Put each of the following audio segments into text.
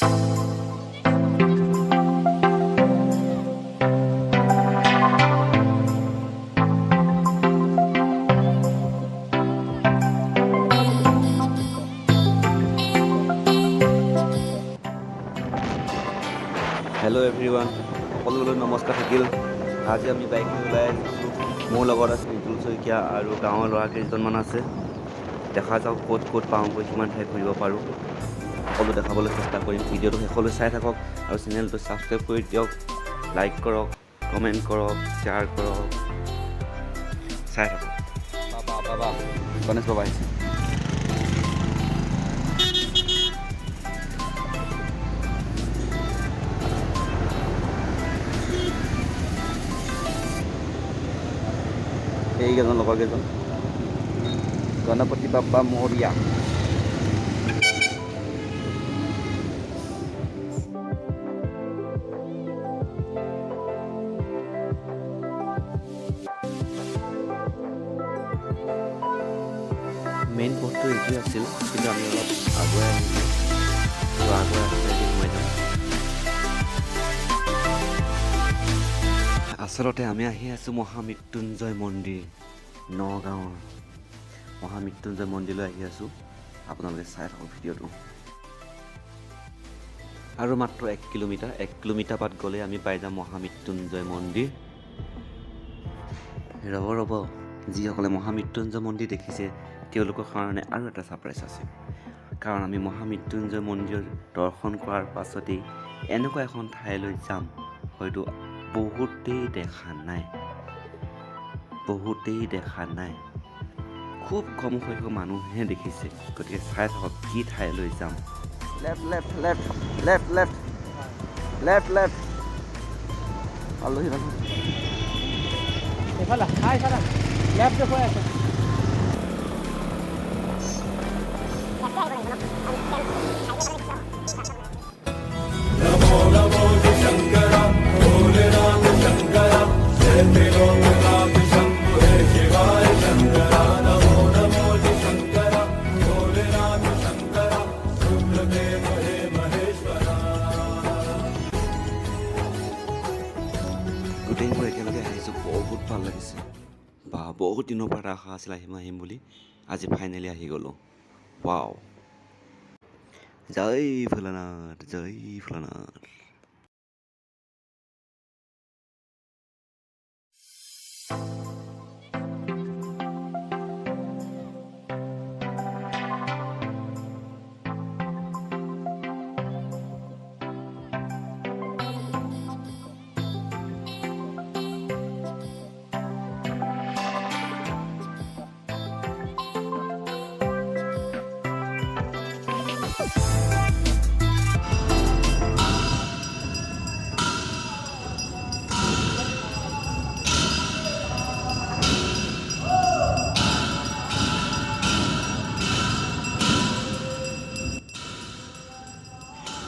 Hello' everyone, সকলোলৈ নমস্কাৰ থাকিল। আজি আমি বাইক লৈ ওলাই আহিছোঁ। মোৰ লগত আছে ৰিতুল শইকীয়া আৰু গাঁৱৰ ল'ৰা কেইজনমান আছে। দেখা যাওক ক'ত ক'ত পাওঁগৈ, কিমান ঠাই ঘূৰিব পাৰোঁ, সকলো দেখাবলৈ চেষ্টা কৰিম। ভিডিঅ'টো শেষলৈ চাই থাকক আৰু চেনেলটো ছাবস্ক্ৰাইব কৰি দিয়ক, লাইক কৰক, কমেণ্ট কৰক, শ্বেয়াৰ কৰক, চাই থাকক। বাবা গণেশ বাবা আহিছে। এইকেইজন লগৰ কেইজন, গণপতি বাপ্পা মৌৰ্যা। মেইন পথটো এইটোৱে আছিল, কিন্তু আমি অলপ আগুৱাই আহিলোঁ। আগুৱাই ৰাস্তাইদি সোমাই যাম। আচলতে আমি আহি আছোঁ মহামৃত্যুঞ্জয় মন্দিৰ, নগাঁৱৰ মহামৃত্যুঞ্জয় মন্দিৰলৈ আহি আছোঁ। আপোনালোকে চাই থাকক ভিডিঅ'টো। আৰু মাত্ৰ 1 কিলোমিটাৰ বাট গ'লে আমি পাই যাম মহামৃত্যুঞ্জয় মন্দিৰ। ৰ'ব, যিসকলে মহামৃত্যুঞ্জয় মন্দিৰ দেখিছে তেওঁলোকৰ কাৰণে আৰু এটা ছাৰপ্ৰাইজ আছে। কাৰণ আমি মহামৃত্যুঞ্জয় মন্দিৰ দৰ্শন কৰাৰ পাছতেই এনেকুৱা এখন ঠাইলৈ যাম, হয়তো বহুতেই দেখা নাই, খুব কম সংখ্যক মানুহে দেখিছে। গতিকে চাই থাকক কি ঠাইলৈ যাম। লেফ্ট আলহী গোটেইবোৰ একেলগে আহিছোঁ, বহুত ভাল লাগিছে। বহুত দিনৰ পৰা আশা আছিল আহিম বুলি, আজি ফাইনেলি আহি গ'লোঁ। ৱাও, জয় ভোলানাথ।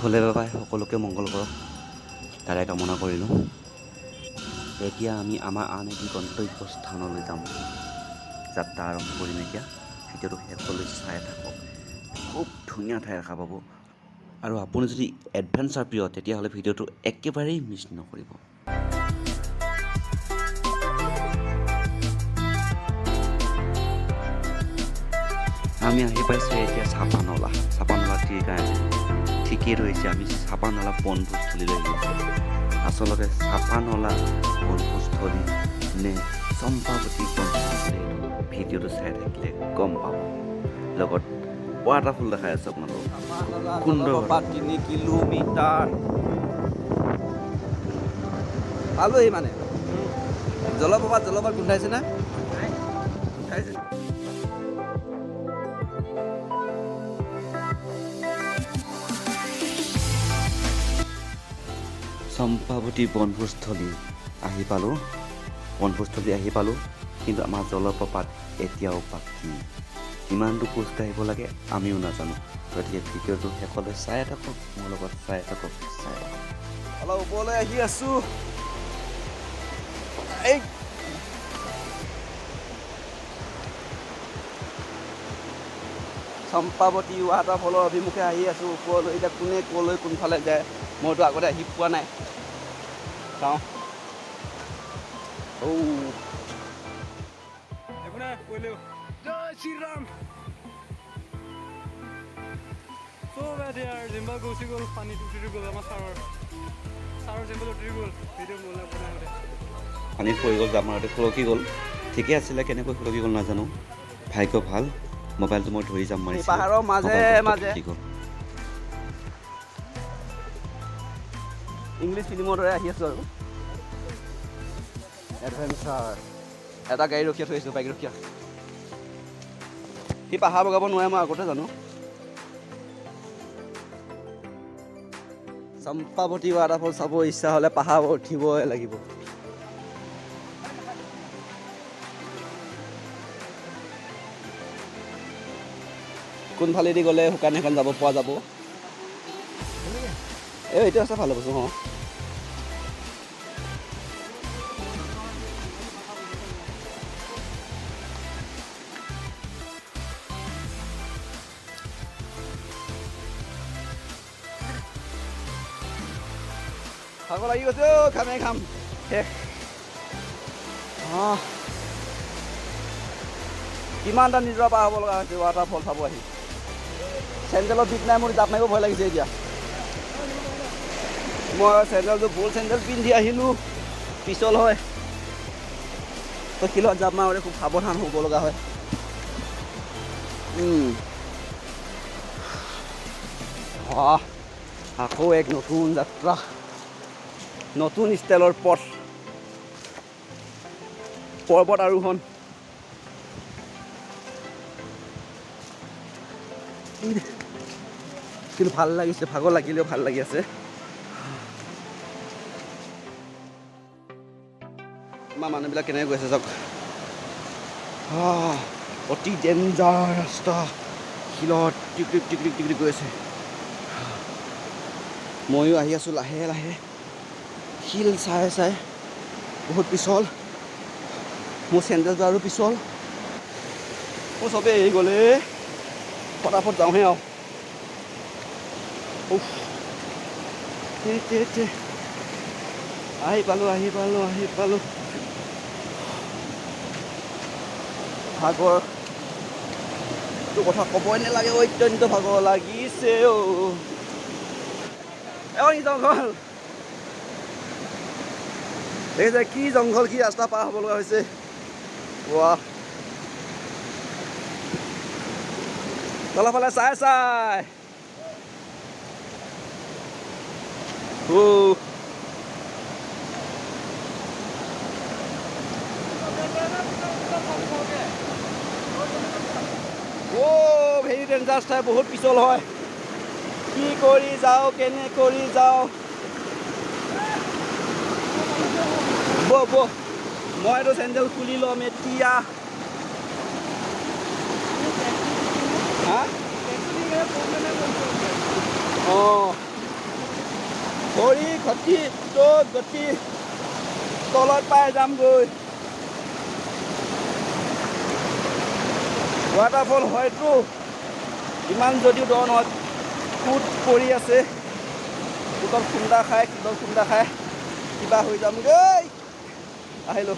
ভোলে বাবাই সকলোকে মংগল কৰক, তাৰে কামনা কৰিলোঁ। এতিয়া আমি আমাৰ আন এটি গন্তব্যস্থানলৈ যাম। যাত্ৰা আৰম্ভ কৰিম এতিয়া। ভিডিঅ'টো শেষলৈ চাই থাকক, খুব ধুনীয়া ঠাই দেখা পাব। আৰু আপুনি যদি এডভেঞ্চাৰ প্ৰিয়, তেতিয়াহ'লে ভিডিঅ'টো একেবাৰেই মিছ নকৰিব। আমি আহি পাইছোঁ এতিয়া চাপানলা টিৰ কাৰণে। ঠিকেই ৰৈছে, আমি চাপানলা বনভোজস্থলীলৈ আহিছোঁ। আচলতে চাপানলা বনভোজস্থলী নে চম্পাৱতী বনভোজস্থলী, ভিডিঅ'টো চাই থাকিলে গম পাব। লগত ৱাটাৰফল দেখাই আছোঁ আপোনালোকক। 3 কিলোমিটাৰ পালোহি মানে। জলপ্ৰপাত গোন্ধাইছে না? গোন্ধাইছে। চম্পাৱতী বনভোজস্থলী আহি পালোঁ, কিন্তু আমাৰ জলপ্ৰপাত এতিয়াও বাকী। কিমান দূৰ খোজ কাঢ়িব লাগে আমিও নাজানো। গতিকে ভিডিঅ'টো শেষলৈ চাই থাকক, মোৰ লগত চাই থাকক। অলপ ওপৰলৈ আহি আছোঁ। চম্পাৱতী ৱাটাৰফলৰ অভিমুখে আহি আছোঁ ওপৰলৈ। এতিয়া কোনে ক'লৈ কোনফালে যায় মইতো আগতে আহি পোৱা নাই, চাওঁ। গুচি গ'ল পানীত উঠি গ'ল আমাৰ ছাৰৰ চেম্পল উঠি গ'ল ভিডিঅ' পানীত পৰি গ'ল, জামাৰতে সুৰকি গ'ল। ঠিকে আছিলে, কেনেকৈ সুৰকি গ'ল নাজানো। ভাগ্য ভাল, মোবাইলটো মই ধৰি যাম মাৰিছিলোঁ। পাহাৰৰ মাজে মাজে ইংলিছ ফিল্মৰ দৰে আহি আছোঁ আৰু এডভেঞ্চাৰ। এটা গাড়ী ৰখিয়া থৈ আহিছোঁ, বাইক ৰখিয়া। সি পাহাৰ বগাব নোৱাৰে, মই আগতে জানো। চম্পাৱতী ৱাটাৰফল চাব ইচ্ছা হ'লে পাহাৰ উঠিবই লাগিব। কোনফালেদি গ'লে শুকান সেইখন যাব পৰা যাব। এইটো আছে ভাল বস্তু। অঁ, ভাগৰ লাগি গৈছে, খামেই খাম শেষ। কিমানটা নিজৰা পাৰ হ'ব লগা হৈছে ৱাটাৰফল চাব আহি। চেণ্ডেলৰ বিট নাই, মোৰ জাপ মাৰিব ভয় লাগিছে এতিয়া। মই চেণ্ডেলটো ভুল চেণ্ডেল পিন্ধি আহিলোঁ, পিছল হয়। তো শিলত জাপ মাৰোঁতে খুব সাৱধান হ'ব লগা হয়। আকৌ এক নতুন যাত্ৰা, নতুন ষ্টাইলৰ পথ, পৰ্বত আৰোহণ। কিন্তু ভাল লাগিছে, ভাগৰ লাগিলেও ভাল লাগি আছে। আমাৰ মানুহবিলাক কেনেকৈ গৈছে চাওক। অতি ডেঞ্জাৰ ৰাস্তা, শিলত টিকটিক টিকটিক টিকটিক গৈ আছে। ময়ো আহি আছোঁ লাহে লাহে, শিল চাই চাই। বহুত পিছল, মোৰ চেণ্ডেলটো আৰু পিছল। মোৰ চবেই এৰি গ'লে, ফটাফট যাওঁহে আৰু। আহি পালোঁ। ভাগৰটো কথা ক'বই নালাগে, অত্যন্ত ভাগৰ লাগিছে। জংঘল দেখিছে, কি জংঘল, কি ৰাস্তা পাৰ হ'ব লগা হৈছে। তলৰ ফালে চাই ভেৰি ডেঞ্জাৰাছ ঠাই, বহুত পিছল হয়। কি কৰি যাওঁ, কেনে কৰি যাওঁ। মইতো চেণ্ডেল খুলি ল'ম এতিয়া। ভৰি ঘটি গতি তলত পাই যামগৈ। ৱাটাৰফল হয়তো ইমান যদিও দ নহয়, ফুট পৰি আছে। ফুটত খুন্দা খাই কিবা হৈ যামগৈ। আহিলোঁ।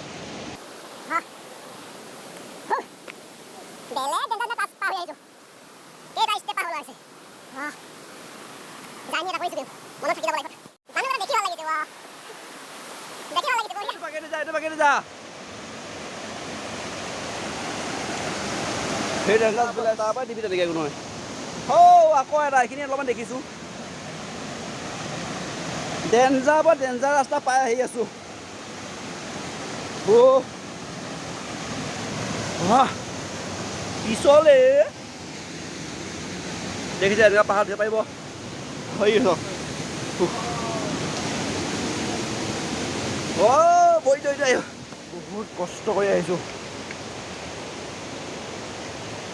সেই ডেঞ্জাৰাছ বোলে, তাৰপৰা দিবি তেনেকৈ একো নহয়। আকৌ এটা, এইখিনি অলপমান দেখিছোঁ। ডেঞ্জাৰ ৰাস্তা পাই আহি আছোঁ। পিছলে দেখিছে, এনেকুৱা পাহাৰ ধৰিব পাৰিব। বহুত কষ্ট কৰি আহিছোঁ।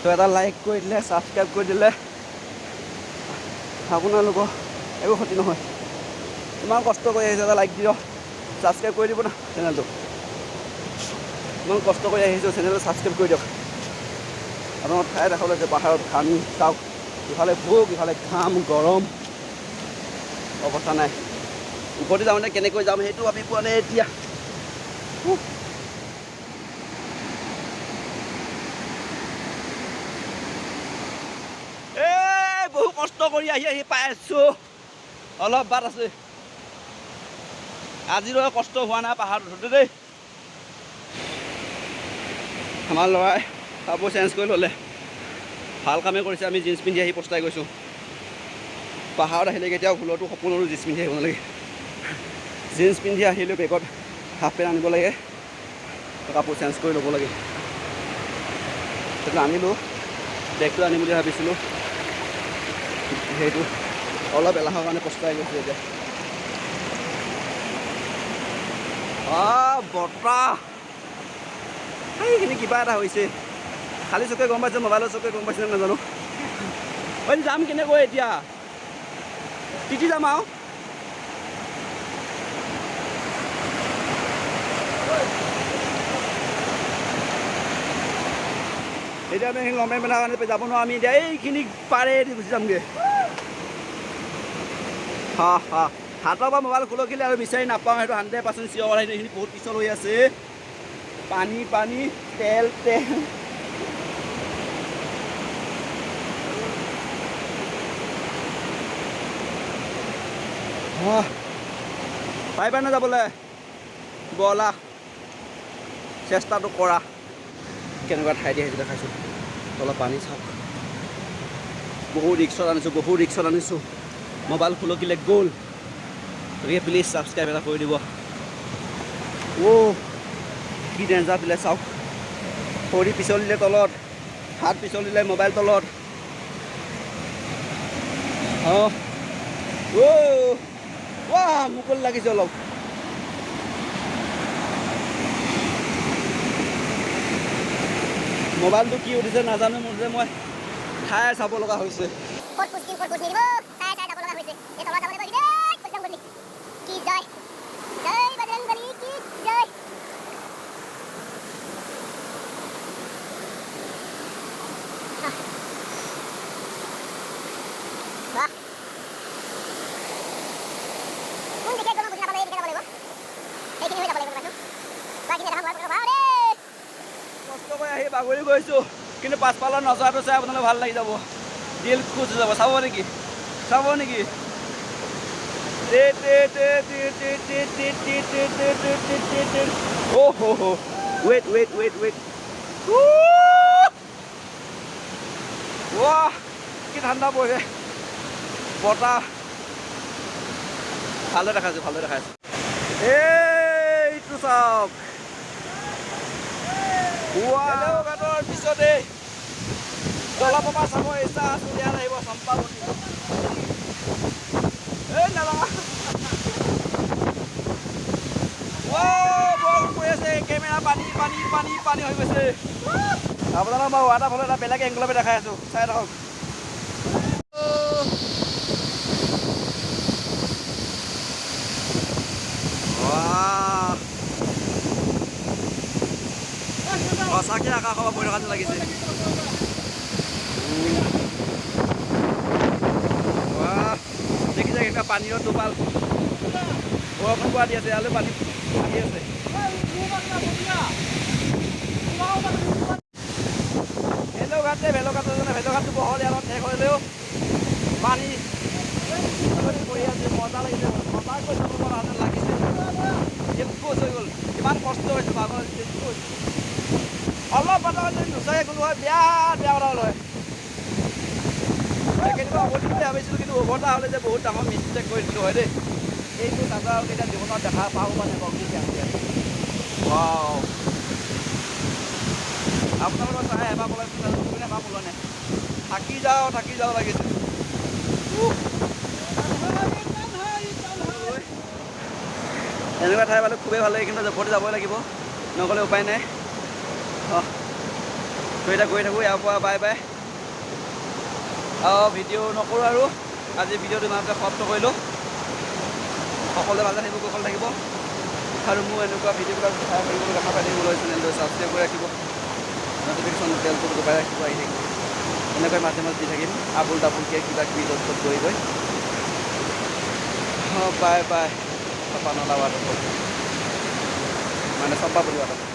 তো এটা লাইক কৰি দিলে, ছাবস্ক্ৰাইব কৰি দিলে আপোনালোকৰ একো ক্ষতি নহয়। ইমান কষ্ট কৰি আহিছোঁ, এটা লাইক দিয়ক, ছাবস্ক্ৰাইব কৰি দিব না চেনেলটো। ইমান কষ্ট কৰি আহিছোঁ, চেনেলটো ছাবস্ক্ৰাইব কৰি দিয়ক। আপোনাক ঠাই দেখাবলৈ যে পাহাৰত ঘাম চাওক, ইফালে ভোক ইফালে ঘাম গৰম, অৱস্থা নাই। ওপৰতে যাওঁতে কেনেকৈ যাম সেইটো ভাবি পোৱা নাই এতিয়া। বহু কষ্ট কৰি আহি পাই আছোঁ, অলপ বাট আছে। আজিলৈ কষ্ট হোৱা নাই পাহাৰত উঠোঁতে দেই। আমাৰ ল'ৰাই কাপোৰ চেঞ্জ কৰি ল'লে, ভাল কামেই কৰিছে। আমি জিন্স পিন্ধি আহি পস্তাই গৈছোঁ। পাহাৰত আহিলে কেতিয়াও ভুলতো সপোনৰো জিন্স পিন্ধি আহিব নালাগে। জিন্স পিন্ধি আহিলেও বেগত হাফ পেণ্ট আনিব লাগে, কাপোৰ চেঞ্জ কৰি ল'ব লাগে। সেইটো আনিলোঁ, বেগটো আনিম বুলি ভাবিছিলোঁ, সেইটো অলপ এলাহৰ কাৰণে পস্তাই গৈছোঁ এতিয়া। বতাহ এইখিনি কিবা এটা হৈছে, খালী চকুৱে গম পাইছে, মোবাইলৰ চকুৱে গম পাইছে নাজানো। যাম কেনেকৈ এতিয়া, তিতি যাম আৰু। এতিয়া আমি লম্বে মেলাৰ কাৰণে যাব নোৱাৰোঁ। আমি এতিয়া এইখিনি পাৰেদি গুচি যামগৈ। হাতৰ পৰা মোবাইল খুলকিলে আৰু বিচাৰি নাপাওঁ, সেইটো 100% চিয়ৰ কথা। এইখিনি বহুত পিছল হৈ আছে, পানী পানী তেল তেল। পাৰিবা নে যাবলৈ? ব'লা, চেষ্টাটো কৰা। কেনেকুৱা ঠাই দি আহিছোঁ দেখাইছোঁ, অলপ পানী চাওক। বহু ৰিক্সত আনিছোঁ, মোবাইল খুলকিলে গ'ল। গতিকে প্লিজ ছাবস্ক্ৰাইব এটা কৰি দিব। কি ডেঞ্জাৰ দিলে চাওক, ভৰি পিছলিলে তলত, হাত পিছলিলে মোবাইল তলত। মুকলি লাগিছে অলপ। মোবাইলটো কি উঠিছে নাজানো, মুঠতে মই ঠাই চাব লগা হৈছে। কষ্ট কৰি আহি বাগৰি গৈছোঁ, কিন্তু পাছফালৰ নজৰাটো চাই আপোনালোকে ভাল লাগি যাব, দিল খুচ যাব। চাব নেকি? ৱেইট। কি ঠাণ্ডা পৰিছে, বতাহ ভালদৰে দেখাইছোঁ। এইটো চাওক, ঘাটৰ পিছতে জলপ্ৰপাত চাব ইচ্ছা আছোঁ। ইয়াত আহিব চম্পাৱতী। বৰষুণ পৰি আছে, কেমেৰা পানী হৈ গৈছে। আপোনালোকক মই ৱাটাৰফল এটা বেলেগ এংগলতে দেখাই আছোঁ, চাই থাকক। সঁচাকৈ আকাশৰ পৰা পৰি থকা যেন লাগিছে। দেখিছে কেনেকুৱা পানীৰ টোপাল, বৰষুণ পৰা দি আছে, ইয়ালৈ পানী আহি আছে। ভেলোঘাটটো বহল, ইয়াত শেষ হ'লেও পানী পৰি আছে। মজা লাগিছে, সঁচাকৈ যাব পৰা যেন লাগিছে। খোজ হৈ গ'ল, ইমান কষ্ট হৈছে, ভাগৰ অলপ বাটৰ যদি নোচাই গ'লো হয়, বেয়া কথা হ'ল হয়। কেতিয়াবা উভতি বুলি ভাবিছিলোঁ, কিন্তু উভতা হ'লে যে বহুত ডাঙৰ মিষ্টেক কৰি দিলোঁ হয় দেই। এইটো নাযাওঁ, কেতিয়া জীৱনত দেখা পাওঁ বা নাপাওঁ কি আপোনালোকৰ চাই এবাৰ পলাইছোঁ, এবাৰ পলোৱা নাই। থাকি যাওঁ লাগিছে। এনেকুৱা ঠাই পালে খুবেই ভাল লাগে, কিন্তু ওপৰতে যাবই লাগিব, নগ'লে উপায় নাই। গৈ থাকোঁ ইয়াৰ পৰা। বাই। ভিডিঅ' নকৰোঁ আৰু আজি ভিডিঅ'টো ইমানতে সমাপ্ত কৰিলোঁ। সকলোৱে ভালে থাকিব, কুশল থাকিব, আৰু মোৰ এনেকুৱা ভিডিঅ'বিলাক চাই থাকিবলৈ দেখা পাই থাকিবলৈ চেনেলটো ছাবস্ক্ৰাইব কৰি ৰাখিব। নটিফিকেশ্যন বেলটো দবাই ৰাখিব, আহি থাকিব। এনেকৈ মাজে মাজে দি থাকিম আবুল ডাবুলকৈ কিবা কিবি য'ত ত'ত গৈ গৈ। বাই বাই চম্পানলা ৱাটাৰফল, মানে চম্পাপুলি ৱাটাৰফল।